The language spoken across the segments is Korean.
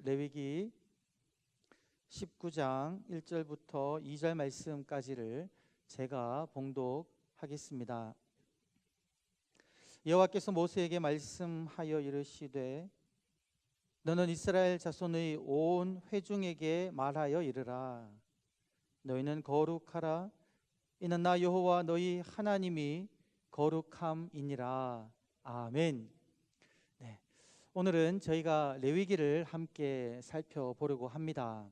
레위기 19장 1절부터 2절 말씀까지를 제가 봉독하겠습니다. 여호와께서 모세에게 말씀하여 이르시되 너는 이스라엘 자손의 온 회중에게 말하여 이르라. 너희는 거룩하라. 이는 나 여호와 너희 하나님이 거룩함이니라. 아멘. 네, 오늘은 저희가 레위기를 함께 살펴보려고 합니다.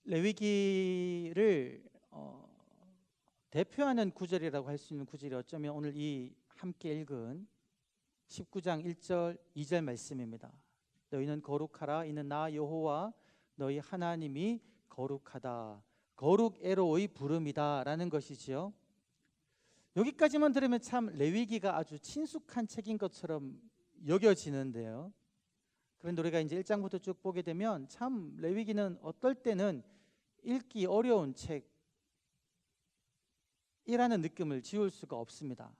레위기를 대표하는 구절이라고 할 수 있는 구절이 어쩌면 오늘 이 함께 읽은 19장 1절 2절 말씀입니다. 너희는 거룩하라. 이는 나 여호와 너희 하나님이 거룩하다. 거룩에로의 부름이다 라는 것이지요. 여기까지만 들으면 참 레위기가 아주 친숙한 책인 것처럼 여겨지는데요. 그런데 우리가 이제 1장부터 쭉 보게 되면 참 레위기는 어떨 때는 읽기 어려운 책이라는 느낌을 지울 수가 없습니다.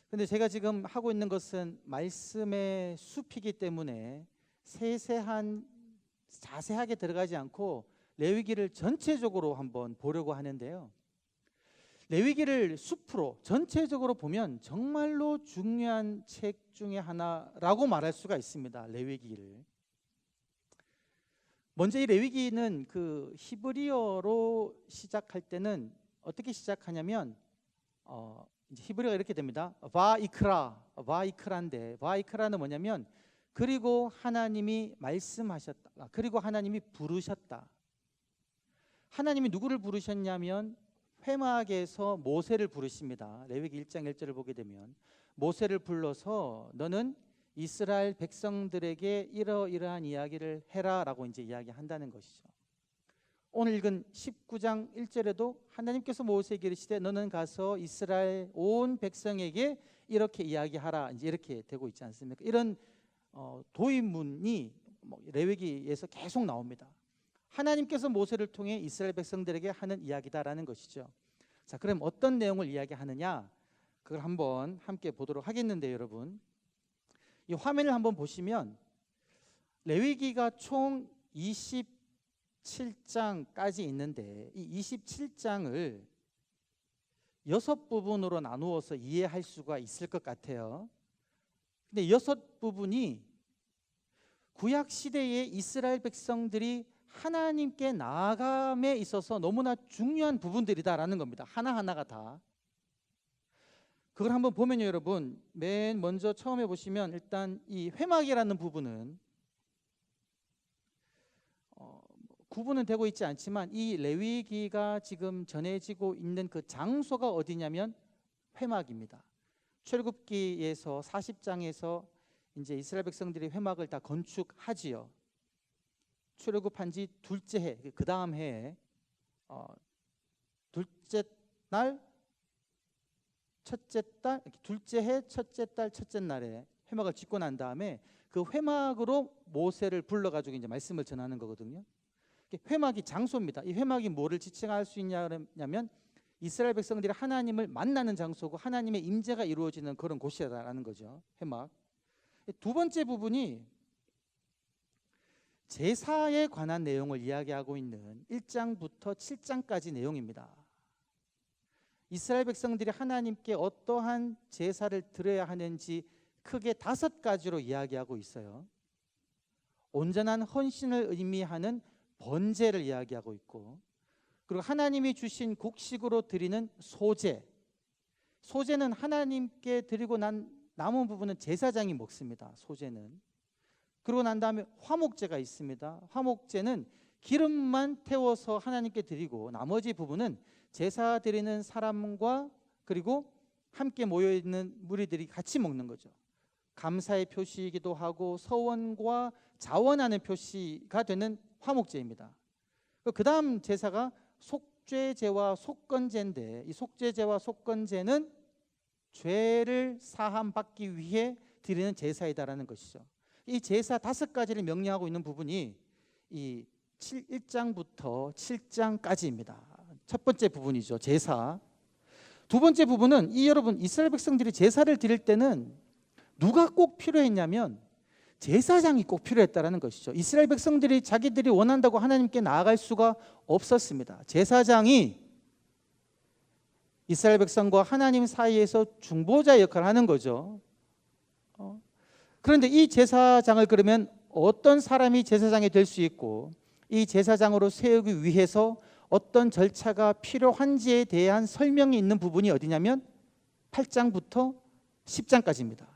그런데 제가 지금 하고 있는 것은 말씀의 숲이기 때문에 자세하게 들어가지 않고 레위기를 전체적으로 한번 보려고 하는데요. 레위기를 숲으로 전체적으로 보면 정말로 중요한 책 중에 하나라고 말할 수가 있습니다. 레위기를. 먼저 이 레위기는 그 히브리어로 시작할 때는 어떻게 시작하냐면 이제 히브리어가 이렇게 됩니다. 바이크라인데 바이크라는 뭐냐면 그리고 하나님이 말씀하셨다. 그리고 하나님이 부르셨다. 하나님이 누구를 부르셨냐면 회막에서 모세를 부르십니다. 레위기 1장 1절을 보게 되면 모세를 불러서 너는 이스라엘 백성들에게 이러이러한 이야기를 해라 라고 이제 이야기한다는 것이죠. 오늘 읽은 19장 1절에도 하나님께서 모세에게 이르시되 너는 가서 이스라엘 온 백성에게 이렇게 이야기하라 이제 이렇게 되고 있지 않습니까? 이런 도입문이 레위기에서 계속 나옵니다. 하나님께서 모세를 통해 이스라엘 백성들에게 하는 이야기다라는 것이죠. 자, 그럼 어떤 내용을 이야기하느냐? 그걸 한번 함께 보도록 하겠는데요, 여러분. 이 화면을 한번 보시면 레위기가 총 27장까지 있는데 이 27장을 6부분으로 나누어서 이해할 수가 있을 것 같아요. 근데 6부분이 구약 시대의 이스라엘 백성들이 하나님께 나아감에 있어서 너무나 중요한 부분들이다라는 겁니다. 하나하나가 다. 그걸 한번 보면요, 여러분. 맨 먼저 처음에 보시면 일단 이 회막이라는 부분은 구분은 되고 있지 않지만 이 레위기가 지금 전해지고 있는 그 장소가 어디냐면 회막입니다. 출애굽기에서 40장에서 이제 이스라엘 백성들이 회막을 다 건축하지요. 출애굽한 지 둘째 해, 그 다음 해에 둘째 날, 첫째 달, 둘째 해, 첫째 달, 첫째 날에 회막을 짓고 난 다음에 그 회막으로 모세를 불러가지고 이제 말씀을 전하는 거거든요. 회막이 장소입니다. 이 회막이 뭐를 지칭할 수 있냐면 이스라엘 백성들이 하나님을 만나는 장소고 하나님의 임재가 이루어지는 그런 곳이라는 거죠. 회막. 두 번째 부분이 제사에 관한 내용을 이야기하고 있는 1장부터 7장까지 내용입니다. 이스라엘 백성들이 하나님께 어떠한 제사를 드려야 하는지 크게 5가지로 이야기하고 있어요. 온전한 헌신을 의미하는 번제를 이야기하고 있고, 그리고 하나님이 주신 곡식으로 드리는 소제. 소제는 하나님께 드리고 난 남은 부분은 제사장이 먹습니다. 소제는. 그러고 난 다음에 화목제가 있습니다. 화목제는 기름만 태워서 하나님께 드리고 나머지 부분은 제사 드리는 사람과 그리고 함께 모여있는 무리들이 같이 먹는 거죠. 감사의 표시이기도 하고 서원과 자원하는 표시가 되는 화목제입니다. 그 다음 제사가 속죄제와 속건제인데 이 속죄제와 속건제는 죄를 사함받기 위해 드리는 제사이다라는 것이죠. 이 제사 5가지를 명령하고 있는 부분이 이 1장부터 7장까지입니다. 첫 번째 부분이죠. 제사. 두 번째 부분은 여러분 이스라엘 백성들이 제사를 드릴 때는 누가 꼭 필요했냐면 제사장이 꼭 필요했다라는 것이죠. 이스라엘 백성들이 자기들이 원한다고 하나님께 나아갈 수가 없었습니다. 제사장이 이스라엘 백성과 하나님 사이에서 중보자 역할을 하는 거죠. 그런데 이 제사장을 그러면 어떤 사람이 제사장이 될 수 있고 이 제사장으로 세우기 위해서 어떤 절차가 필요한지에 대한 설명이 있는 부분이 어디냐면 8장부터 10장까지입니다.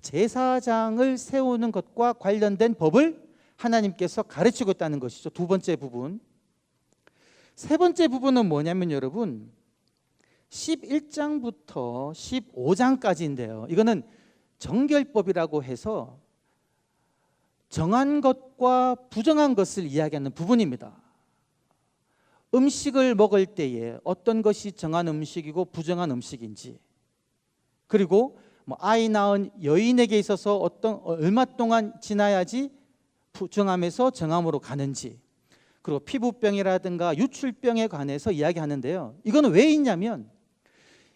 제사장을 세우는 것과 관련된 법을 하나님께서 가르치고 있다는 것이죠. 두 번째 부분. 세 번째 부분은 뭐냐면 여러분 11장부터 15장까지인데요. 이거는 정결법이라고 해서 정한 것과 부정한 것을 이야기하는 부분입니다. 음식을 먹을 때에 어떤 것이 정한 음식이고 부정한 음식인지, 그리고 아이 낳은 여인에게 있어서 얼마 동안 지나야지 부정함에서 정함으로 가는지, 그리고 피부병이라든가 유출병에 관해서 이야기하는데요. 이거는 왜 있냐면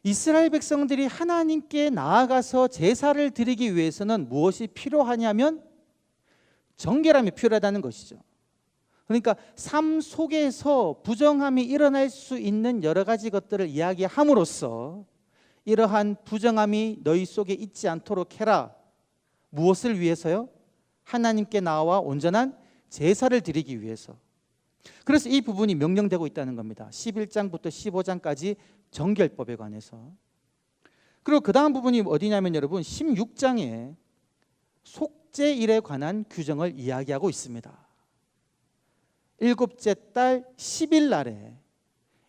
이스라엘 백성들이 하나님께 나아가서 제사를 드리기 위해서는 무엇이 필요하냐면 정결함이 필요하다는 것이죠. 그러니까 삶 속에서 부정함이 일어날 수 있는 여러 가지 것들을 이야기함으로써 이러한 부정함이 너희 속에 있지 않도록 해라. 무엇을 위해서요? 하나님께 나와 온전한 제사를 드리기 위해서. 그래서 이 부분이 명령되고 있다는 겁니다. 11장부터 15장까지 정결법에 관해서. 그리고 그 다음 부분이 어디냐면 여러분 16장에 속죄일에 관한 규정을 이야기하고 있습니다. 일곱째 달 10일 날에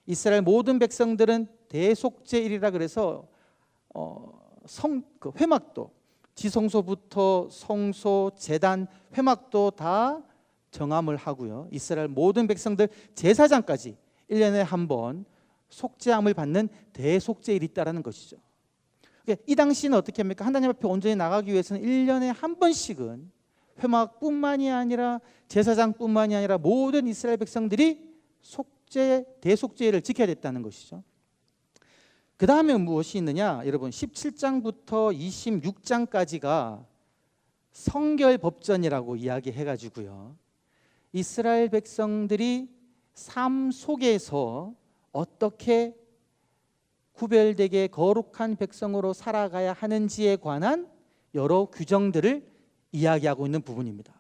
이스라엘 모든 백성들은 대속죄일이라 그래서 회막도, 지성소부터 성소, 제단, 회막도 다 정함을 하고요. 이스라엘 모든 백성들 제사장까지 1년에 한 번 속죄함을 받는 대속죄일이 있다는 것이죠. 이 당시는 어떻게 합니까? 하나님 앞에 온전히 나가기 위해서는 1년에 한 번씩은 회막뿐만이 아니라 제사장뿐만이 아니라 모든 이스라엘 백성들이 대속죄를 지켜야 됐다는 것이죠. 그 다음에 무엇이 있느냐? 여러분 17장부터 26장까지가 성결법전이라고 이야기해가지고요. 이스라엘 백성들이 삶 속에서 어떻게 구별되게 거룩한 백성으로 살아가야 하는지에 관한 여러 규정들을 이야기하고 있는 부분입니다.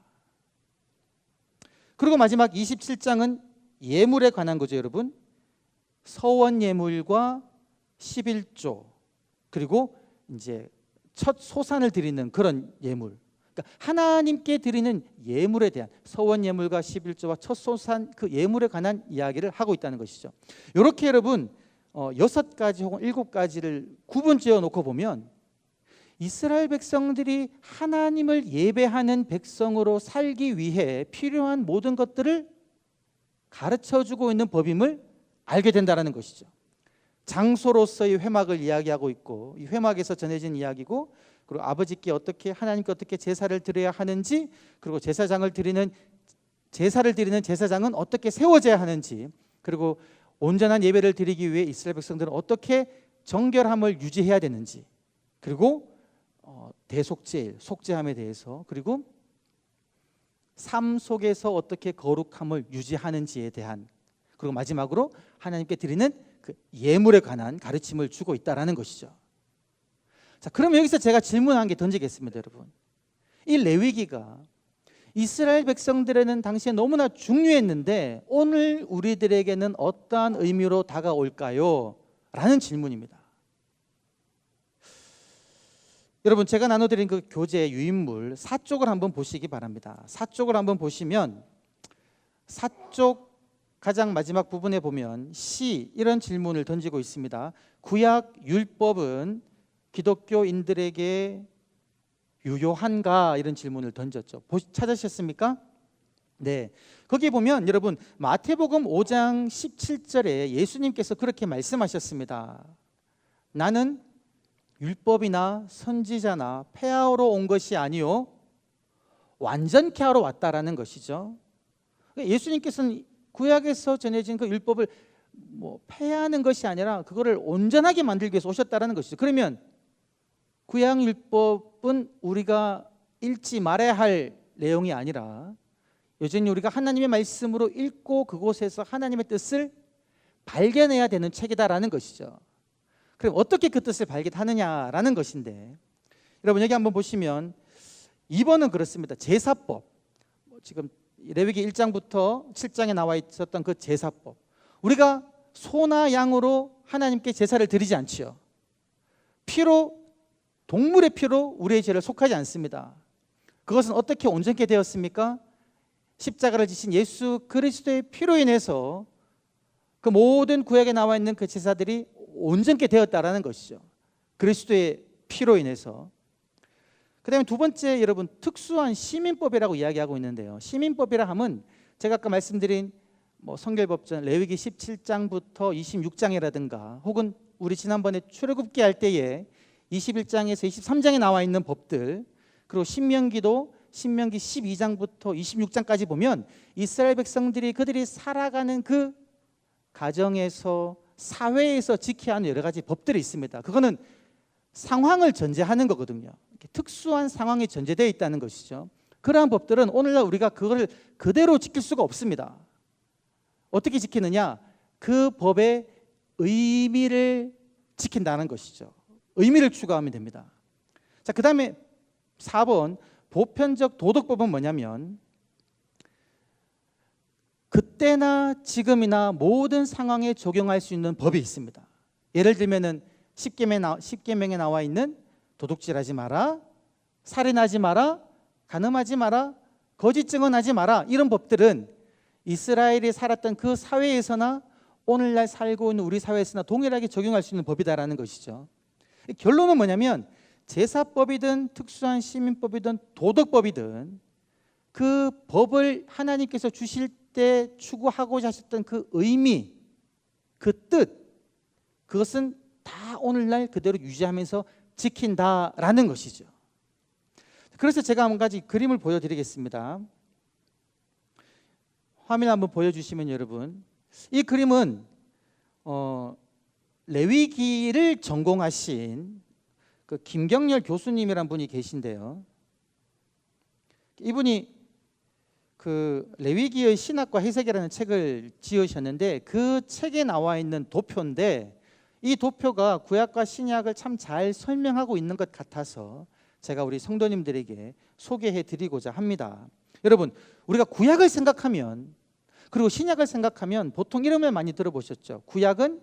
그리고 마지막 27장은 예물에 관한 거죠, 여러분. 서원 예물과 11조, 그리고 이제 첫 소산을 드리는 그런 예물. 그러니까 하나님께 드리는 예물에 대한 서원 예물과 11조와 첫 소산 그 예물에 관한 이야기를 하고 있다는 것이죠. 이렇게 여러분 6가지 혹은 7가지를 구분지어 놓고 보면 이스라엘 백성들이 하나님을 예배하는 백성으로 살기 위해 필요한 모든 것들을 가르쳐주고 있는 법임을 알게 된다는 것이죠. 장소로서의 회막을 이야기하고 있고, 이 회막에서 전해진 이야기고, 그리고 아버지께 어떻게 하나님께 어떻게 제사를 드려야 하는지, 그리고 제사를 드리는 제사장은 어떻게 세워져야 하는지, 그리고 온전한 예배를 드리기 위해 이스라엘 백성들은 어떻게 정결함을 유지해야 되는지, 그리고 대속죄일, 속죄함에 대해서, 그리고 삶 속에서 어떻게 거룩함을 유지하는지에 대한, 그리고 마지막으로 하나님께 드리는 그 예물에 관한 가르침을 주고 있다는 것이죠. 자, 그럼 여기서 제가 질문 한 개 던지겠습니다, 여러분. 이 레위기가 이스라엘 백성들에는 당시에 너무나 중요했는데 오늘 우리들에게는 어떠한 의미로 다가올까요? 라는 질문입니다. 여러분, 제가 나눠드린 그 교재 유인물 4쪽을 한번 보시기 바랍니다. 4쪽을 한번 보시면 4쪽 가장 마지막 부분에 보면 이런 질문을 던지고 있습니다. 구약 율법은 기독교인들에게 유효한가? 이런 질문을 던졌죠. 찾으셨습니까? 네. 거기 보면 여러분 마태복음 5장 17절에 예수님께서 그렇게 말씀하셨습니다. 나는 율법이나 선지자나 폐하러 온 것이 아니요 완전케 하러 왔다라는 것이죠. 예수님께서는 구약에서 전해진 그 율법을 폐하는 것이 아니라 그거를 온전하게 만들기 위해서 오셨다라는 것이죠. 그러면 구약 율법은 우리가 읽지 말아야 할 내용이 아니라 여전히 우리가 하나님의 말씀으로 읽고 그곳에서 하나님의 뜻을 발견해야 되는 책이다라는 것이죠. 그럼 어떻게 그 뜻을 발견하느냐라는 것인데, 여러분 여기 한번 보시면 2번은 그렇습니다. 제사법. 지금 레위기 1장부터 7장에 나와 있었던 그 제사법. 우리가 소나 양으로 하나님께 제사를 드리지 않지요. 피로, 동물의 피로 우리의 죄를 속하지 않습니다. 그것은 어떻게 온전케 되었습니까? 십자가를 지신 예수 그리스도의 피로 인해서 그 모든 구약에 나와 있는 그 제사들이 온전케 되었다라는 것이죠. 그리스도의 피로 인해서. 그 다음에 두 번째, 여러분 특수한 시민법이라고 이야기하고 있는데요. 시민법이라 하면 제가 아까 말씀드린 성결법전 레위기 17장부터 26장이라든가 혹은 우리 지난번에 출애굽기 할 때에 21장에서 23장에 나와 있는 법들, 그리고 신명기도 신명기 12장부터 26장까지 보면 이스라엘 백성들이 그들이 살아가는 그 가정에서 사회에서 지켜야 하는 여러 가지 법들이 있습니다. 그거는 상황을 전제하는 거거든요. 특수한 상황이 전제되어 있다는 것이죠. 그러한 법들은 오늘날 우리가 그걸 그대로 지킬 수가 없습니다. 어떻게 지키느냐? 그 법의 의미를 지킨다는 것이죠. 의미를 추가하면 됩니다. 자, 그 다음에 4번 보편적 도덕법은 뭐냐면 그때나 지금이나 모든 상황에 적용할 수 있는 법이 있습니다. 예를 들면은 10계명에 나와 있는 도둑질하지 마라, 살인하지 마라, 간음하지 마라, 거짓 증언하지 마라, 이런 법들은 이스라엘이 살았던 그 사회에서나 오늘날 살고 있는 우리 사회에서나 동일하게 적용할 수 있는 법이다라는 것이죠. 결론은 뭐냐면 제사법이든 특수한 시민법이든 도덕법이든 그 법을 하나님께서 주실 때 추구하고자 하셨던 그 의미, 그 뜻, 그것은 다 오늘날 그대로 유지하면서 지킨다라는 것이죠. 그래서 제가 한 가지 그림을 보여드리겠습니다. 화면 한번 보여주시면 여러분, 이 그림은 레위기를 전공하신 그 김경렬 교수님이란 분이 계신데요. 이분이 그 레위기의 신학과 해석이라는 책을 지으셨는데 그 책에 나와 있는 도표인데 이 도표가 구약과 신약을 참 잘 설명하고 있는 것 같아서 제가 우리 성도님들에게 소개해 드리고자 합니다. 여러분, 우리가 구약을 생각하면 그리고 신약을 생각하면 보통 이름을 많이 들어보셨죠. 구약은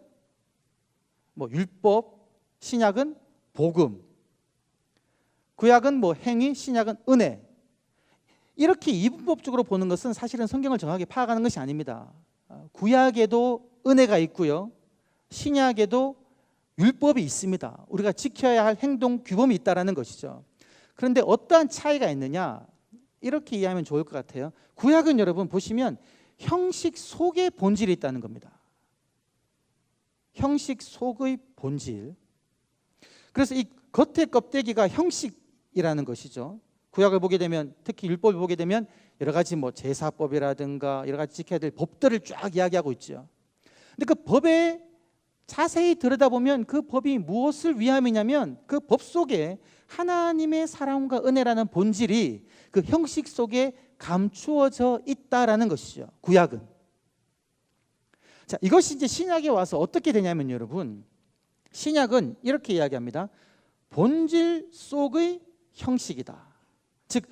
율법, 신약은 복음. 구약은 행위, 신약은 은혜. 이렇게 이분법적으로 보는 것은 사실은 성경을 정확하게 파악하는 것이 아닙니다. 구약에도 은혜가 있고요, 신약에도 율법이 있습니다. 우리가 지켜야 할 행동 규범이 있다는 것이죠. 그런데 어떠한 차이가 있느냐, 이렇게 이해하면 좋을 것 같아요. 구약은 여러분 보시면 형식 속에 본질이 있다는 겁니다. 형식 속의 본질. 그래서 이 겉의 껍데기가 형식이라는 것이죠. 구약을 보게 되면, 특히 율법을 보게 되면 여러 가지 제사법이라든가 여러 가지 지켜야 될 법들을 쫙 이야기하고 있죠. 근데 그 법에 자세히 들여다보면 그 법이 무엇을 위함이냐면 그 법 속에 하나님의 사랑과 은혜라는 본질이 그 형식 속에 감추어져 있다라는 것이죠. 구약은. 자, 이것이 이제 신약에 와서 어떻게 되냐면 여러분, 신약은 이렇게 이야기합니다. 본질 속의 형식이다. 즉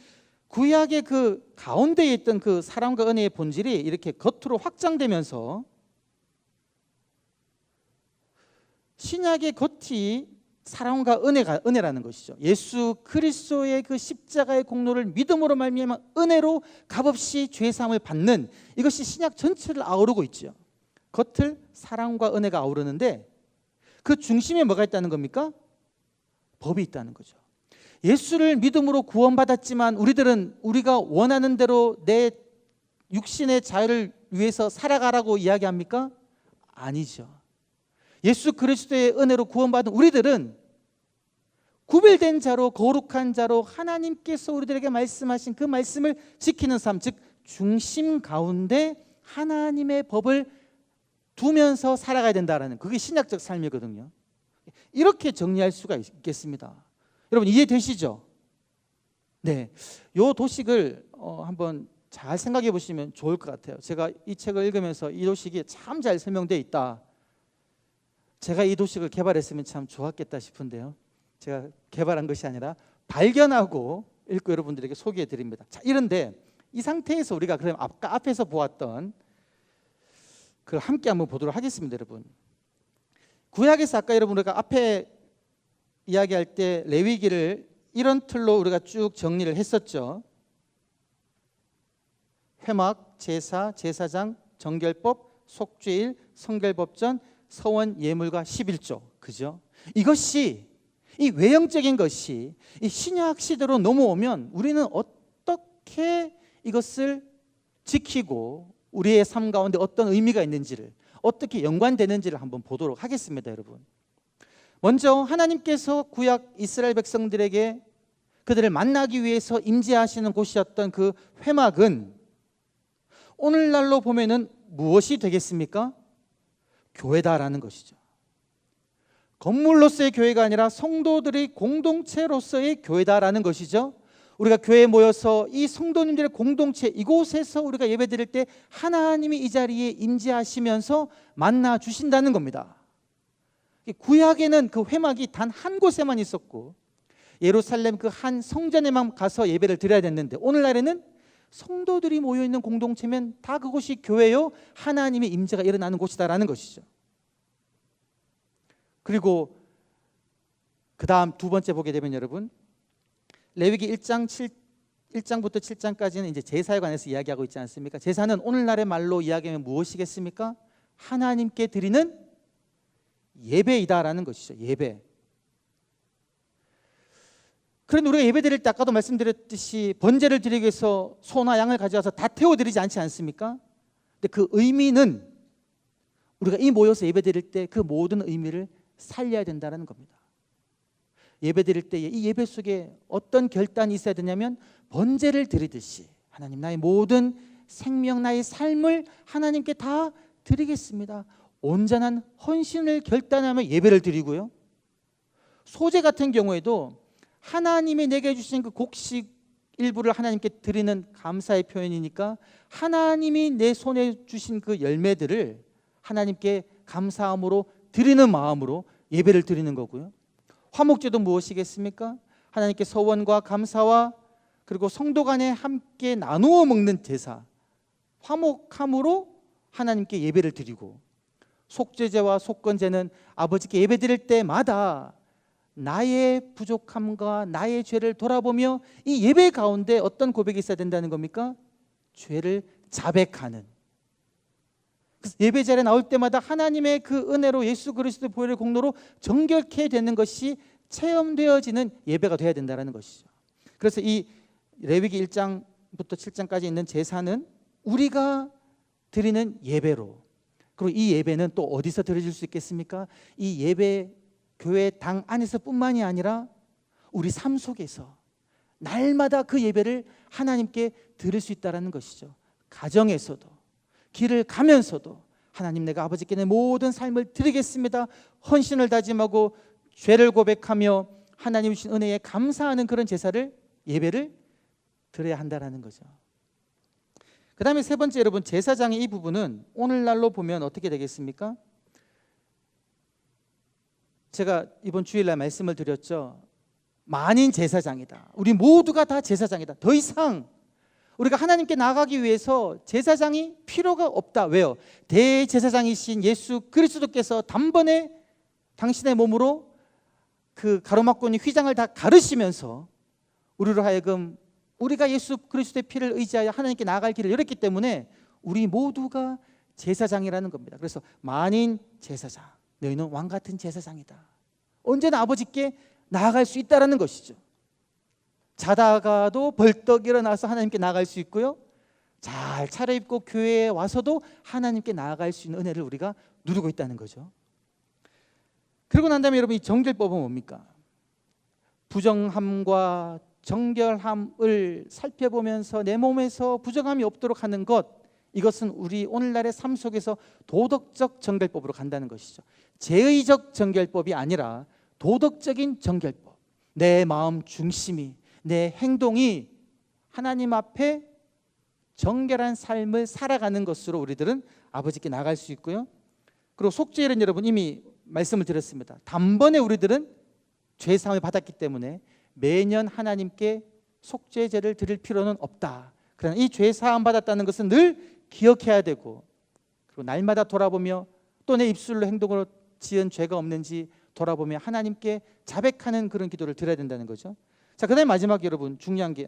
구약의 그 가운데에 있던 그 사랑과 은혜의 본질이 이렇게 겉으로 확장되면서 신약의 겉이 사랑과 은혜라는 것이죠. 예수 그리스도의 그 십자가의 공로를 믿음으로 말미암아 은혜로 값없이 죄 사함을 받는, 이것이 신약 전체를 아우르고 있죠. 겉을 사랑과 은혜가 아우르는데 그 중심에 뭐가 있다는 겁니까? 법이 있다는 거죠. 예수를 믿음으로 구원받았지만 우리들은 우리가 원하는 대로 내 육신의 자유를 위해서 살아가라고 이야기합니까? 아니죠. 예수 그리스도의 은혜로 구원받은 우리들은 구별된 자로, 거룩한 자로 하나님께서 우리들에게 말씀하신 그 말씀을 지키는 삶, 즉 중심 가운데 하나님의 법을 두면서 살아가야 된다는, 그게 신약적 삶이거든요. 이렇게 정리할 수가 있겠습니다. 여러분 이해되시죠? 네, 요 도식을 한번 잘 생각해 보시면 좋을 것 같아요. 제가 이 책을 읽으면서 이 도식이 참 잘 설명되어 있다. 제가 이 도식을 개발했으면 참 좋았겠다 싶은데요. 제가 개발한 것이 아니라 발견하고 읽고 여러분들에게 소개해 드립니다. 자, 이런데 이 상태에서 우리가 그럼 아까 앞에서 보았던 그 함께 한번 보도록 하겠습니다, 여러분. 구약에서 아까 여러분 우리가 앞에 이야기할 때 레위기를 이런 틀로 우리가 쭉 정리를 했었죠. 회막, 제사, 제사장, 정결법, 속죄일, 성결법전, 서원, 예물과 11조. 그죠? 이것이 이 외형적인 것이 이 신약 시대로 넘어오면 우리는 어떻게 이것을 지키고 우리의 삶 가운데 어떤 의미가 있는지를 어떻게 연관되는지를 한번 보도록 하겠습니다, 여러분. 먼저 하나님께서 구약 이스라엘 백성들에게 그들을 만나기 위해서 임재하시는 곳이었던 그 회막은 오늘날로 보면은 무엇이 되겠습니까? 교회다라는 것이죠. 건물로서의 교회가 아니라 성도들의 공동체로서의 교회다라는 것이죠. 우리가 교회에 모여서 이 성도님들의 공동체 이곳에서 우리가 예배드릴 때 하나님이 이 자리에 임재하시면서 만나 주신다는 겁니다. 구약에는 그 회막이 단 한 곳에만 있었고 예루살렘 그 한 성전에만 가서 예배를 드려야 됐는데 오늘날에는 성도들이 모여있는 공동체면 다 그곳이 교회요 하나님의 임재가 일어나는 곳이다라는 것이죠. 그리고 그 다음 두 번째 보게 되면 여러분 레위기 1장부터 7장까지는 이제 제사에 관해서 이야기하고 있지 않습니까? 제사는 오늘날의 말로 이야기하면 무엇이겠습니까? 하나님께 드리는 예배이다라는 것이죠. 예배. 그런데 우리가 예배 드릴 때 아까도 말씀드렸듯이 번제를 드리기 위해서 소나 양을 가져와서 다 태워드리지 않지 않습니까? 근데 그 의미는 우리가 이 모여서 예배 드릴 때 그 모든 의미를 살려야 된다는 겁니다. 예배 드릴 때 이 예배 속에 어떤 결단이 있어야 되냐면 번제를 드리듯이 하나님 나의 모든 생명 나의 삶을 하나님께 다 드리겠습니다. 온전한 헌신을 결단하며 예배를 드리고요. 소제 같은 경우에도 하나님이 내게 주신 그 곡식 일부를 하나님께 드리는 감사의 표현이니까 하나님이 내 손에 주신 그 열매들을 하나님께 감사함으로 드리는 마음으로 예배를 드리는 거고요. 화목제도 무엇이겠습니까? 하나님께 서원과 감사와 그리고 성도 간에 함께 나누어 먹는 제사 화목함으로 하나님께 예배를 드리고 속죄제와 속건제는 아버지께 예배 드릴 때마다 나의 부족함과 나의 죄를 돌아보며 이 예배 가운데 어떤 고백이 있어야 된다는 겁니까? 죄를 자백하는. 그래서 예배 자리에 나올 때마다 하나님의 그 은혜로 예수 그리스도의 보혈의 공로로 정결케 되는 것이 체험되어지는 예배가 되어야 된다는 것이죠. 그래서 이 레위기 1장부터 7장까지 있는 제사는 우리가 드리는 예배로, 그리고 이 예배는 또 어디서 드려질 수 있겠습니까? 이 예배 교회 당 안에서 뿐만이 아니라 우리 삶 속에서 날마다 그 예배를 하나님께 드릴 수 있다는 것이죠. 가정에서도 길을 가면서도 하나님 내가 아버지께 내 모든 삶을 드리겠습니다. 헌신을 다짐하고 죄를 고백하며 하나님 주신 은혜에 감사하는 그런 제사를 예배를 드려야 한다는 거죠. 그 다음에 세 번째 여러분 제사장의 이 부분은 오늘날로 보면 어떻게 되겠습니까? 제가 이번 주일날 말씀을 드렸죠. 만인 제사장이다. 우리 모두가 다 제사장이다. 더 이상 우리가 하나님께 나아가기 위해서 제사장이 필요가 없다. 왜요? 대제사장이신 예수 그리스도께서 단번에 당신의 몸으로 그 가로막고니 휘장을 다 가르시면서 우리로 하여금 우리가 예수 그리스도의 피를 의지하여 하나님께 나아갈 길을 열었기 때문에 우리 모두가 제사장이라는 겁니다. 그래서 만인 제사장, 너희는 왕같은 제사장이다. 언제나 아버지께 나아갈 수 있다는 것이죠. 자다가도 벌떡 일어나서 하나님께 나아갈 수 있고요. 잘 차려입고 교회에 와서도 하나님께 나아갈 수 있는 은혜를 우리가 누리고 있다는 거죠. 그리고 난 다음에 여러분 이 정결법은 뭡니까? 부정함과 정결함을 살펴보면서 내 몸에서 부정함이 없도록 하는 것, 이것은 우리 오늘날의 삶 속에서 도덕적 정결법으로 간다는 것이죠. 제의적 정결법이 아니라 도덕적인 정결법. 내 마음 중심이, 내 행동이 하나님 앞에 정결한 삶을 살아가는 것으로 우리들은 아버지께 나갈 수 있고요. 그리고 속죄일은 여러분 이미 말씀을 드렸습니다. 단번에 우리들은 죄사함을 받았기 때문에 매년 하나님께 속죄제를 드릴 필요는 없다. 그러나 이 죄사함 받았다는 것은 늘 기억해야 되고, 그리고 날마다 돌아보며 또 내 입술로 행동으로 지은 죄가 없는지 돌아보며 하나님께 자백하는 그런 기도를 드려야 된다는 거죠. 자, 그다음에 마지막 여러분 중요한 게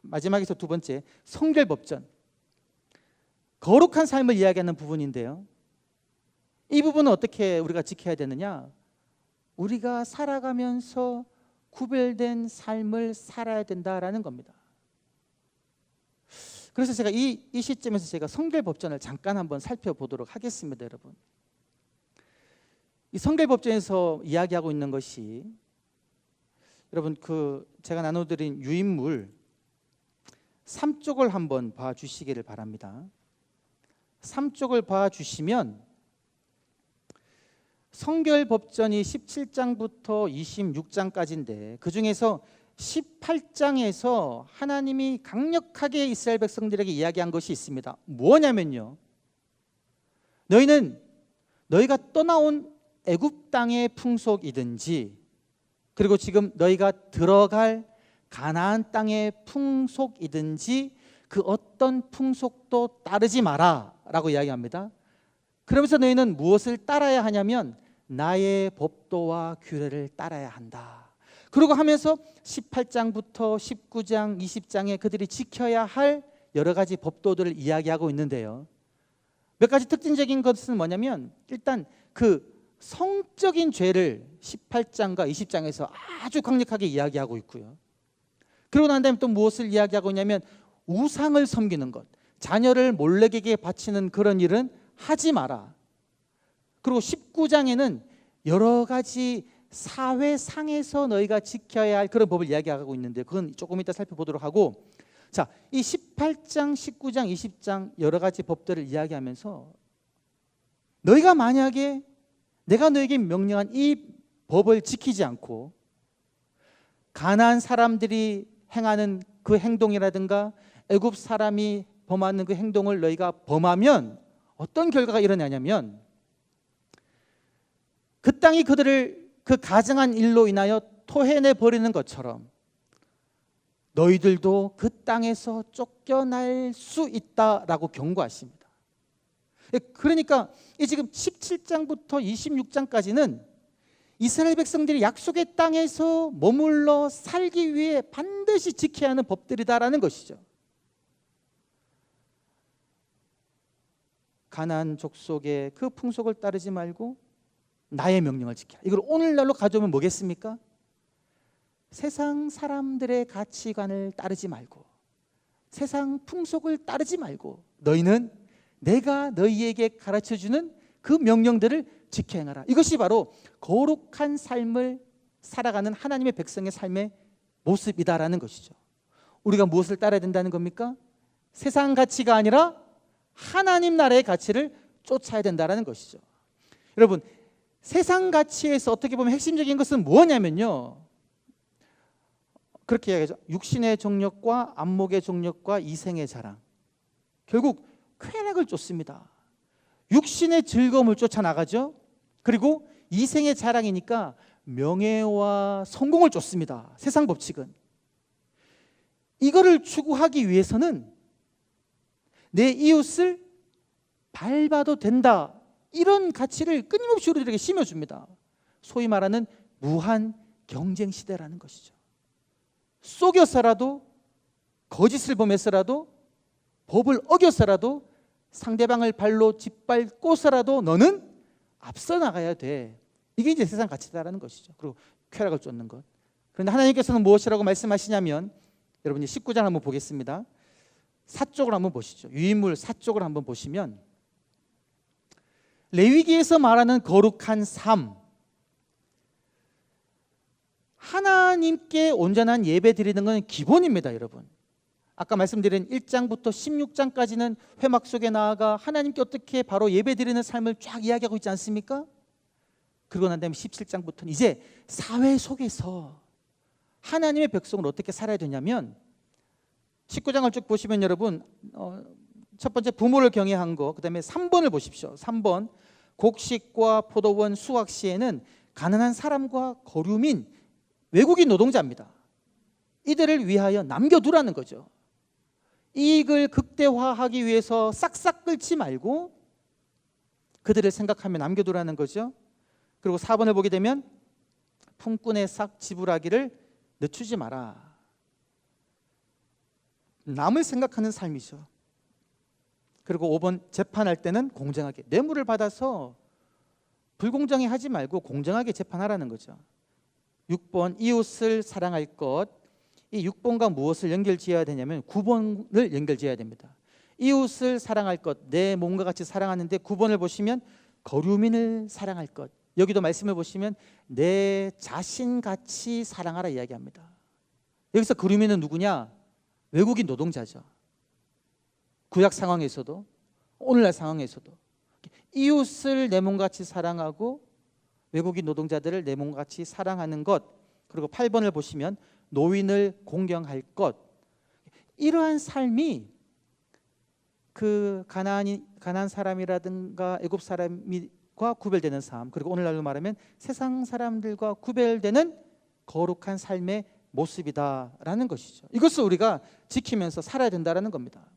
마지막에서 두 번째 성결법전, 거룩한 삶을 이야기하는 부분인데요. 이 부분은 어떻게 우리가 지켜야 되느냐? 우리가 살아가면서 구별된 삶을 살아야 된다라는 겁니다. 그래서 제가 이 시점에서 제가 성결법전을 잠깐 한번 살펴보도록 하겠습니다. 여러분, 이 성결법전에서 이야기하고 있는 것이 여러분 제가 나눠드린 유인물 3쪽을 한번 봐주시기를 바랍니다. 3쪽을 봐주시면 성결법전이 17장부터 26장까지인데 그 중에서 18장에서 하나님이 강력하게 이스라엘 백성들에게 이야기한 것이 있습니다. 뭐냐면요, 너희가 떠나온 애굽 땅의 풍속이든지 그리고 지금 너희가 들어갈 가나안 땅의 풍속이든지 그 어떤 풍속도 따르지 마라 라고 이야기합니다. 그러면서 너희는 무엇을 따라야 하냐면 나의 법도와 규례를 따라야 한다. 그러고 하면서 18장부터 19장, 20장에 그들이 지켜야 할 여러 가지 법도들을 이야기하고 있는데요. 몇 가지 특징적인 것은 뭐냐면 일단 그 성적인 죄를 18장과 20장에서 아주 강력하게 이야기하고 있고요. 그러고 난 다음에 또 무엇을 이야기하고 있냐면 우상을 섬기는 것, 자녀를 몰래에게 바치는 그런 일은 하지 마라. 그리고 19장에는 여러 가지 사회상에서 너희가 지켜야 할 그런 법을 이야기하고 있는데 그건 조금 이따 살펴보도록 하고, 자, 이 18장, 19장, 20장 여러 가지 법들을 이야기하면서 너희가 만약에 내가 너에게 명령한 이 법을 지키지 않고 가나안 사람들이 행하는 그 행동이라든가 애굽 사람이 범하는 그 행동을 너희가 범하면 어떤 결과가 일어나냐면 그 땅이 그들을 그 가증한 일로 인하여 토해내 버리는 것처럼 너희들도 그 땅에서 쫓겨날 수 있다라고 경고하십니다. 그러니까 이 지금 17장부터 26장까지는 이스라엘 백성들이 약속의 땅에서 머물러 살기 위해 반드시 지켜야 하는 법들이다라는 것이죠. 가나안 족속의 그 풍속을 따르지 말고 나의 명령을 지켜라. 이걸 오늘날로 가져오면 뭐겠습니까? 세상 사람들의 가치관을 따르지 말고 세상 풍속을 따르지 말고 너희는 내가 너희에게 가르쳐주는 그 명령들을 지켜 행하라. 이것이 바로 거룩한 삶을 살아가는 하나님의 백성의 삶의 모습이다라는 것이죠. 우리가 무엇을 따라야 된다는 겁니까? 세상 가치가 아니라 하나님 나라의 가치를 쫓아야 된다는 것이죠. 여러분, 세상 가치에서 어떻게 보면 핵심적인 것은 뭐냐면요, 그렇게 이야기하죠. 육신의 정욕과 안목의 정욕과 이생의 자랑, 결국 쾌락을 쫓습니다. 육신의 즐거움을 쫓아나가죠. 그리고 이생의 자랑이니까 명예와 성공을 쫓습니다. 세상 법칙은 이거를 추구하기 위해서는 내 이웃을 밟아도 된다, 이런 가치를 끊임없이 우리들에게 심어줍니다. 소위 말하는 무한 경쟁 시대라는 것이죠. 속여서라도 거짓을 범해서라도 법을 어겨서라도 상대방을 발로 짓밟고서라도 너는 앞서 나가야 돼. 이게 이제 세상 가치다라는 것이죠. 그리고 쾌락을 쫓는 것. 그런데 하나님께서는 무엇이라고 말씀하시냐면, 여러분이 19장 한번 보겠습니다. 사쪽을 한번 보시죠. 유인물 사쪽을 한번 보시면 레위기에서 말하는 거룩한 삶, 하나님께 온전한 예배 드리는 건 기본입니다. 여러분, 아까 말씀드린 1장부터 16장까지는 회막 속에 나아가 하나님께 어떻게 바로 예배 드리는 삶을 쫙 이야기하고 있지 않습니까? 그러고 난 다음에 17장부터는 이제 사회 속에서 하나님의 백성으로 어떻게 살아야 되냐면 19장을 쭉 보시면 여러분 첫 번째 부모를 경외한 거, 그 다음에 3번을 보십시오. 3번 곡식과 포도원 수확 시에는 가난한 사람과 거류민 외국인 노동자입니다. 이들을 위하여 남겨두라는 거죠. 이익을 극대화하기 위해서 싹싹 끌지 말고 그들을 생각하며 남겨두라는 거죠. 그리고 4번을 보게 되면 품꾼의 싹 지불하기를 늦추지 마라. 남을 생각하는 삶이죠. 그리고 5번 재판할 때는 공정하게, 뇌물을 받아서 불공정히 하지 말고 공정하게 재판하라는 거죠. 6번 이웃을 사랑할 것. 이 6번과 무엇을 연결지어야 되냐면 9번을 연결지어야 됩니다. 이웃을 사랑할 것, 내 몸과 같이 사랑하는데 9번을 보시면 거류민을 사랑할 것. 여기도 말씀을 보시면 내 자신같이 사랑하라 이야기합니다. 여기서 거류민은 누구냐? 외국인 노동자죠. 구약 상황에서도 오늘날 상황에서도 이웃을 내 몸같이 사랑하고 외국인 노동자들을 내 몸같이 사랑하는 것. 그리고 8번을 보시면 노인을 공경할 것. 이러한 삶이 그 가나안 사람이라든가 애굽 사람과 구별되는 삶, 그리고 오늘날로 말하면 세상 사람들과 구별되는 거룩한 삶의 모습이다라는 것이죠. 이것을 우리가 지키면서 살아야 된다라는 겁니다.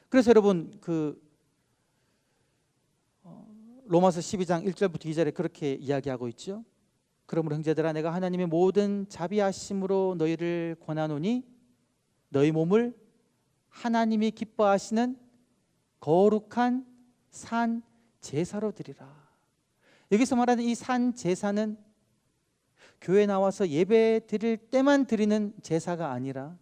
그래서 여러분 로마서 12장 1절부터 2절에 그렇게 이야기하고 있죠. 그러므로 형제들아 내가 하나님의 모든 자비하심으로 너희를 권하노니 너희 몸을 하나님이 기뻐하시는 거룩한 산 제사로 드리라. 여기서 말하는 이 산 제사는 교회 나와서 예배 드릴 때만 드리는 제사가 아니라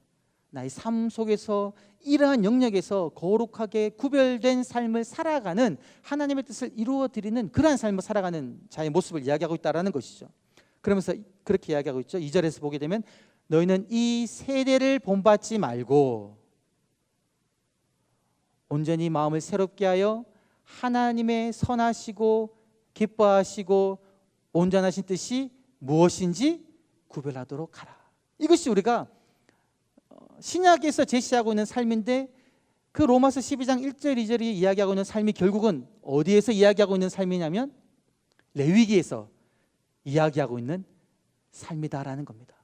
나의 삶 속에서 이러한 영역에서 거룩하게 구별된 삶을 살아가는, 하나님의 뜻을 이루어 드리는 그러한 삶을 살아가는 자의 모습을 이야기하고 있다는 것이죠. 그러면서 그렇게 이야기하고 있죠. 2절에서 보게 되면 너희는 이 세대를 본받지 말고 온전히 마음을 새롭게 하여 하나님의 선하시고 기뻐하시고 온전하신 뜻이 무엇인지 구별하도록 하라. 이것이 우리가 신약에서 제시하고 있는 삶인데, 그 로마서 12장 1절 2절이 이야기하고 있는 삶이 결국은 어디에서 이야기하고 있는 삶이냐면 레위기에서 이야기하고 있는 삶이다라는 겁니다.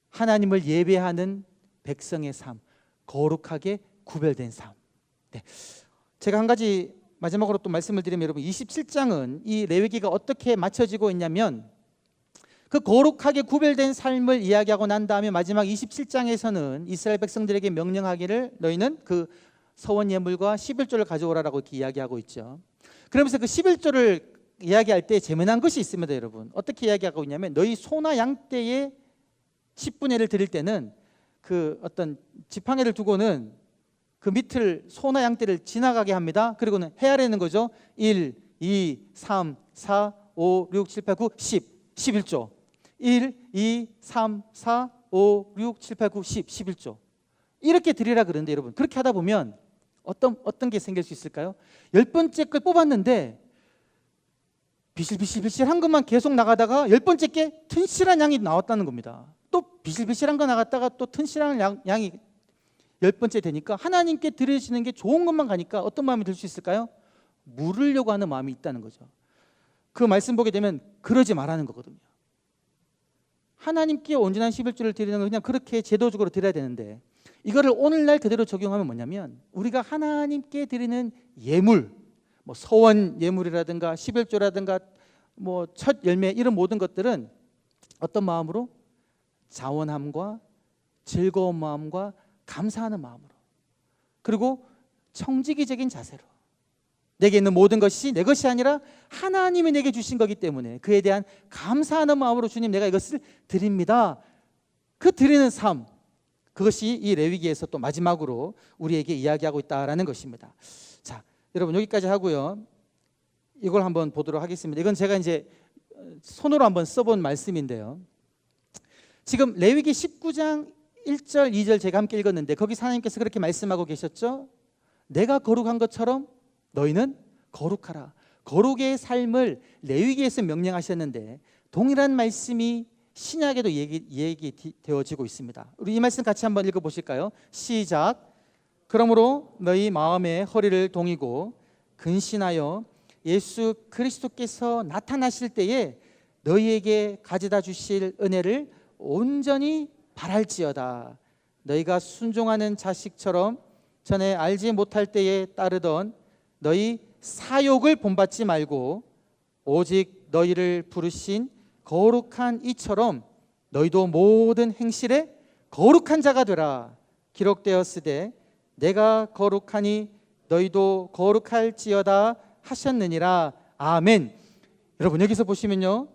하나님을 예배하는 백성의 삶, 거룩하게 구별된 삶. 네. 제가 한 가지 마지막으로 또 말씀을 드리면, 여러분 27장은 이 레위기가 어떻게 맞춰지고 있냐면 그 거룩하게 구별된 삶을 이야기하고 난 다음에 마지막 27장에서는 이스라엘 백성들에게 명령하기를 너희는 그 서원 예물과 11조를 가져오라라고 이렇게 이야기하고 있죠. 그러면서 그 11조를 이야기할 때 재미난 것이 있습니다. 여러분 어떻게 이야기하고 있냐면 너희 소나 양떼의 10분의 1을 드릴 때는 그 어떤 지팡이를 두고는 그 밑을 소나 양떼를 지나가게 합니다. 그리고는 헤아리는 거죠. 1, 2, 3, 4, 5, 6, 7, 8, 9, 10, 11조. 1, 2, 3, 4, 5, 6, 7, 8, 9, 10, 11조. 이렇게 드리라 그러는데 여러분 그렇게 하다 보면 어떤 게 생길 수 있을까요? 10번째 걸 뽑았는데 비실비실한 것만 계속 나가다가 10번째 게 튼실한 양이 나왔다는 겁니다. 또 비실비실한 거 나갔다가 또 튼실한 양이 10번째 되니까 하나님께 드려지는 게 좋은 것만 가니까 어떤 마음이 들 수 있을까요? 물으려고 하는 마음이 있다는 거죠. 그 말씀 보게 되면 그러지 말라는 거거든요. 하나님께 온전한 11조를 드리는 건 그냥 그렇게 제도적으로 드려야 되는데, 이거를 오늘날 그대로 적용하면 뭐냐면 우리가 하나님께 드리는 예물, 뭐 서원 예물이라든가 11조라든가 뭐 첫 열매 이런 모든 것들은 어떤 마음으로? 자원함과 즐거운 마음과 감사하는 마음으로, 그리고 청지기적인 자세로 내게 있는 모든 것이 내 것이 아니라 하나님이 내게 주신 거기 때문에 그에 대한 감사하는 마음으로 주님 내가 이것을 드립니다. 그 드리는 삶, 그것이 이 레위기에서 또 마지막으로 우리에게 이야기하고 있다라는 것입니다. 자, 여러분 여기까지 하고요. 이걸 한번 보도록 하겠습니다. 이건 제가 이제 손으로 한번 써본 말씀인데요. 지금 레위기 19장 1절 2절 제가 함께 읽었는데 거기서 하나님께서 그렇게 말씀하고 계셨죠. 내가 거룩한 것처럼 너희는 거룩하라. 거룩의 삶을 레위기에서 명령하셨는데 동일한 말씀이 신약에도 얘기되어지고 있습니다. 우리 이 말씀 같이 한번 읽어보실까요? 시작. 그러므로 너희 마음의 허리를 동이고 근신하여 예수 그리스도께서 나타나실 때에 너희에게 가져다 주실 은혜를 온전히 바랄지어다. 너희가 순종하는 자식처럼 전에 알지 못할 때에 따르던 너희 사욕을 본받지 말고 오직 너희를 부르신 거룩한 이처럼 너희도 모든 행실에 거룩한 자가 되라. 기록되었으되 내가 거룩하니 너희도 거룩할지어다 하셨느니라. 아멘. 여러분 여기서 보시면요,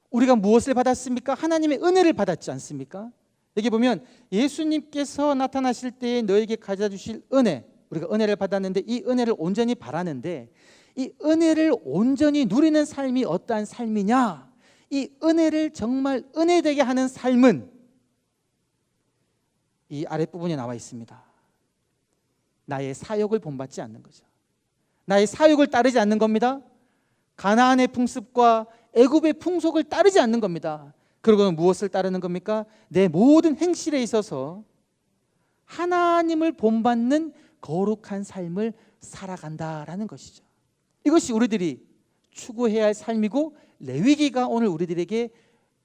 우리가 무엇을 받았습니까? 하나님의 은혜를 받았지 않습니까? 여기 보면 예수님께서 나타나실 때에 너에게 가져다 주실 은혜, 우리가 은혜를 받았는데 이 은혜를 온전히 바라는데 이 은혜를 온전히 누리는 삶이 어떠한 삶이냐? 이 은혜를 정말 은혜되게 하는 삶은 이 아랫부분에 나와 있습니다. 나의 사욕을 본받지 않는 거죠. 나의 사욕을 따르지 않는 겁니다. 가나안의 풍습과 애굽의 풍속을 따르지 않는 겁니다. 그리고 무엇을 따르는 겁니까? 내 모든 행실에 있어서 하나님을 본받는 거룩한 삶을 살아간다라는 것이죠. 이것이 우리들이 추구해야 할 삶이고 레위기가 오늘 우리들에게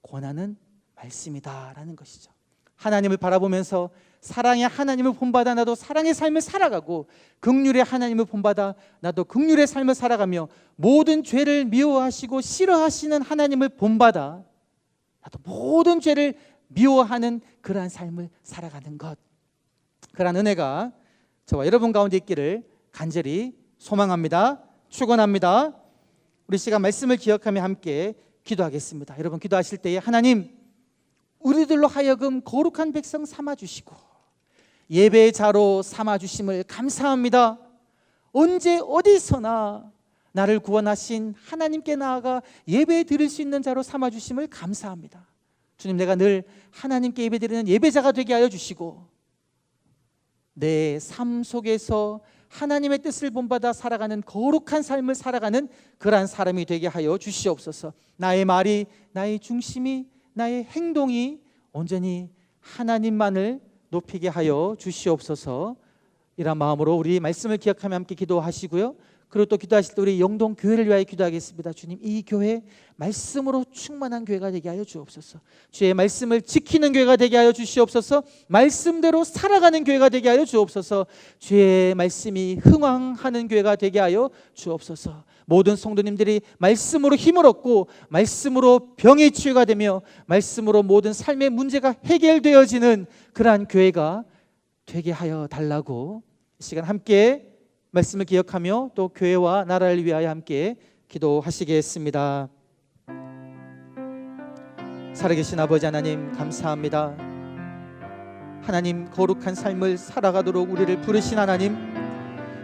권하는 말씀이다라는 것이죠. 하나님을 바라보면서 사랑의 하나님을 본받아 나도 사랑의 삶을 살아가고 긍휼의 하나님을 본받아 나도 긍휼의 삶을 살아가며 모든 죄를 미워하시고 싫어하시는 하나님을 본받아 나도 모든 죄를 미워하는 그러한 삶을 살아가는 것, 그러한 은혜가 저와 여러분 가운데 있기를 간절히 소망합니다. 축원합니다. 우리 시간 말씀을 기억하며 함께 기도하겠습니다. 여러분 기도하실 때에 하나님, 우리들로 하여금 거룩한 백성 삼아주시고 예배의 자로 삼아주심을 감사합니다. 언제 어디서나 나를 구원하신 하나님께 나아가 예배 드릴 수 있는 자로 삼아주심을 감사합니다. 주님, 내가 늘 하나님께 예배 드리는 예배자가 되게 하여 주시고 내 삶 속에서 하나님의 뜻을 본받아 살아가는 거룩한 삶을 살아가는 그러한 사람이 되게 하여 주시옵소서. 나의 말이, 나의 중심이, 나의 행동이 온전히 하나님만을 높이게 하여 주시옵소서. 이런 마음으로 우리 말씀을 기억하며 함께 기도하시고요. 그리고 또 기도하실 때 우리 영동 교회를 위하여 기도하겠습니다. 주님, 이 교회 말씀으로 충만한 교회가 되게 하여 주옵소서. 주의 말씀을 지키는 교회가 되게 하여 주시옵소서. 말씀대로 살아가는 교회가 되게 하여 주옵소서. 주의 말씀이 흥왕하는 교회가 되게 하여 주옵소서. 모든 성도님들이 말씀으로 힘을 얻고 말씀으로 병의 치유가 되며 말씀으로 모든 삶의 문제가 해결되어지는 그러한 교회가 되게 하여 달라고 이 시간 함께 말씀을 기억하며 또 교회와 나라를 위하여 함께 기도하시겠습니다. 살아계신 아버지 하나님, 감사합니다. 하나님, 거룩한 삶을 살아가도록 우리를 부르신 하나님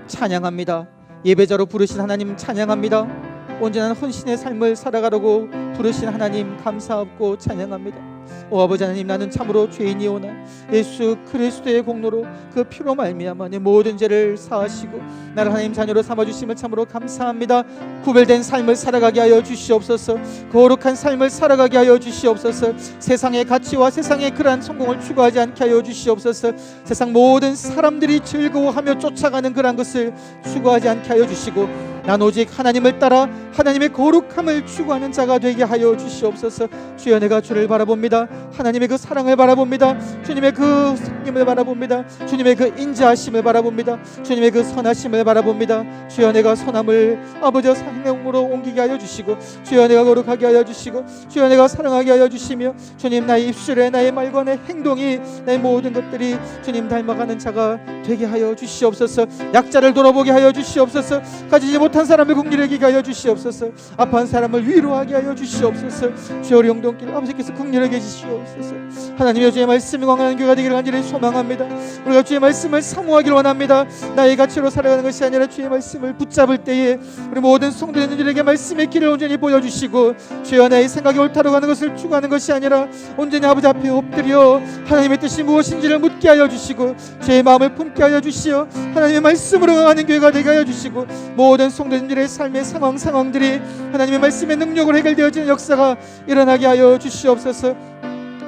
찬양합니다. 예배자로 부르신 하나님 찬양합니다. 온전한 헌신의 삶을 살아가려고 부르신 하나님 감사하고 찬양합니다. 오 아버지 하나님, 나는 참으로 죄인이오나 예수 그리스도의 공로로 그 피로 말미암아 내 모든 죄를 사하시고 나를 하나님 자녀로 삼아주심을 참으로 감사합니다. 구별된 삶을 살아가게 하여 주시옵소서. 거룩한 삶을 살아가게 하여 주시옵소서. 세상의 가치와 세상의 그러한 성공을 추구하지 않게 하여 주시옵소서. 세상 모든 사람들이 즐거워하며 쫓아가는 그러한 것을 추구하지 않게 하여 주시고 난 오직 하나님을 따라 하나님의 거룩함을 추구하는 자가 되게 하여 주시옵소서. 주여, 내가 주를 바라봅니다. 하나님의 그 사랑을 바라봅니다. 주님의 그 성님을 바라봅니다. 주님의 그 인자하심을 바라봅니다. 주님의 그 선하심을 바라봅니다. 주여, 내가 선함을 아버지의 생명으로 옮기게 하여 주시고 주여, 내가 거룩하게 하여 주시고 주여, 내가 사랑하게 하여 주시며 주님, 나의 입술에 나의 말과 내 행동이 내 모든 것들이 주님 닮아가는 자가 되게 하여 주시옵소서. 약자를 돌아보게 하여 주시옵소서. 가지지 못한 사람을 긍휼히 여기게 하여 주시옵소서. 아파한 사람을 위로하게 하여 주시옵소서. 주여, 우리 영동길 아버지께서 긍휼하게 해주시옵소서. 하나님의 주의 말씀이 강한 교회가 되기를 간절히 소망합니다. 우리가 주의 말씀을 사모하기를 원합니다. 나의 가치로 살아가는 것이 아니라 주의 말씀을 붙잡을 때에 우리 모든 성도님들에게 말씀의 길을 온전히 보여주시고 주여, 나의 생각이 옳다고 하는 것을 추구하는 것이 아니라 온전히 아버지 앞에 엎드려 하나님의 뜻이 무엇인지를 묻게 하여 주시고 죄의 마음을 품게 하여 주시어 하나님의 말씀으로 강하는 교회가 되게 하여 주시고 모든 성도님들의 삶의 상황들이 하나님의 말씀의 능력으로 해결되어지는 역사가 일어나게 하여 주시옵소서.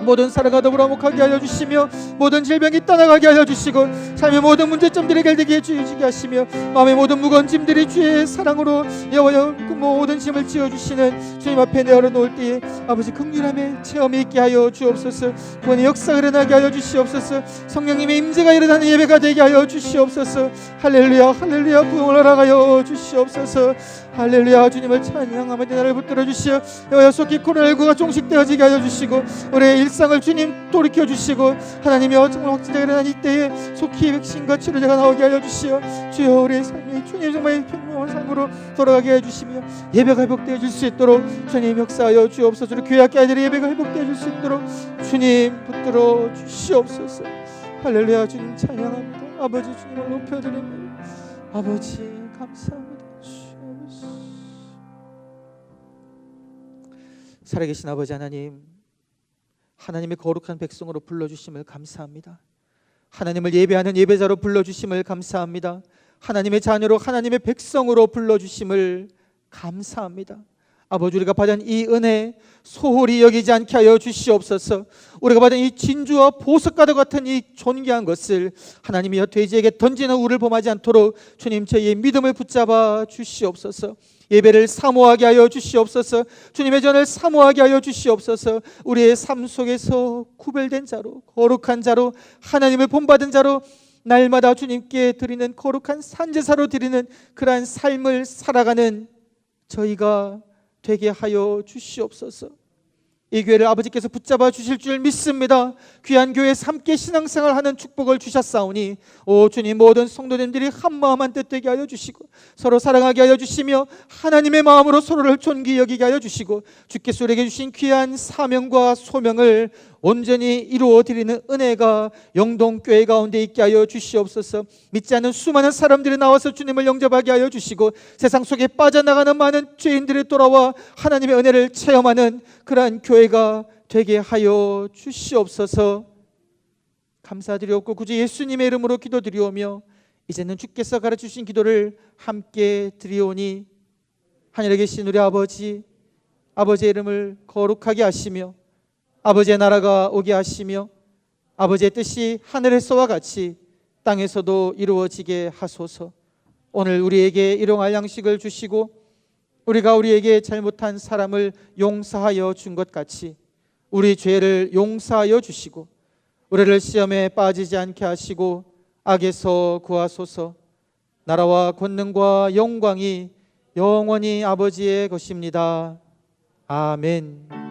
모든 살아가다 불화목하게 하여 주시며 모든 질병이 떠나가게 하여 주시고 삶의 모든 문제점들이 해결되게 해주시게 하시며 마음의 모든 무거운 짐들이 주의 사랑으로 여호와여 그 모든 짐을 지어주시는 주님 앞에 내어놓을 때에 아버지 긍휼함의 체험이 있게 하여 주옵소서. 구원의 역사가 일어나게 하여 주시옵소서. 성령님의 임재가 일어나는 예배가 되게 하여 주시옵소서. 할렐루야 할렐루야 부흥을 허락하여 주시옵소서. 할렐루야. 주님을 찬양하며 나를 붙들어 주시어 여호와 속히 코로나19가 종식되어지게 하여 주시고 우리의 일상을 주님 돌이켜 주시고 하나님이여 정말 확진자가 일어난 이때에 속히 백신과 치료제가 나오게 하여 주시어 주여 우리의 삶이 주님 정말 평범한 삶으로 돌아가게 해 주시며 예배가 회복되어질 수 있도록 주님 역사하여 주옵소서. 교회 학교 아이들의 예배가 회복되어질 수 있도록 주님 붙들어 주시옵소서. 할렐루야. 주님 찬양합니다. 아버지 주님을 높여드립니다. 아버지 감사합니다. 살아계신 아버지 하나님, 하나님의 거룩한 백성으로 불러주심을 감사합니다. 하나님을 예배하는 예배자로 불러주심을 감사합니다. 하나님의 자녀로 하나님의 백성으로 불러주심을 감사합니다. 아버지 우리가 받은 이 은혜 소홀히 여기지 않게 하여 주시옵소서. 우리가 받은 이 진주와 보석과도 같은 이 존귀한 것을 하나님이여 돼지에게 던지는 우를 범하지 않도록 주님 저희의 믿음을 붙잡아 주시옵소서. 예배를 사모하게 하여 주시옵소서. 주님의 전을 사모하게 하여 주시옵소서. 우리의 삶 속에서 구별된 자로 거룩한 자로 하나님을 본받은 자로 날마다 주님께 드리는 거룩한 산제사로 드리는 그러한 삶을 살아가는 저희가 되게 하여 주시옵소서. 이 교회를 아버지께서 붙잡아 주실 줄 믿습니다. 귀한 교회에서 함께 신앙생활하는 축복을 주셨사오니 오 주님 모든 성도님들이 한마음 한뜻 되게 하여 주시고 서로 사랑하게 하여 주시며 하나님의 마음으로 서로를 존귀 여기게 하여 주시고 주께서 우리에게 주신 귀한 사명과 소명을 온전히 이루어드리는 은혜가 영동교회 가운데 있게 하여 주시옵소서. 믿지 않는 수많은 사람들이 나와서 주님을 영접하게 하여 주시고 세상 속에 빠져나가는 많은 죄인들이 돌아와 하나님의 은혜를 체험하는 그러한 교회가 되게 하여 주시옵소서. 감사드리옵고 구주 예수님의 이름으로 기도드리오며 이제는 주께서 가르쳐주신 기도를 함께 드리오니 하늘에 계신 우리 아버지의 이름을 거룩하게 하시며 아버지의 나라가 오게 하시며 아버지의 뜻이 하늘에서와 같이 땅에서도 이루어지게 하소서. 오늘 우리에게 일용할 양식을 주시고 우리가 우리에게 잘못한 사람을 용서하여 준 것 같이 우리 죄를 용서하여 주시고 우리를 시험에 빠지지 않게 하시고 악에서 구하소서. 나라와 권능과 영광이 영원히 아버지의 것입니다. 아멘.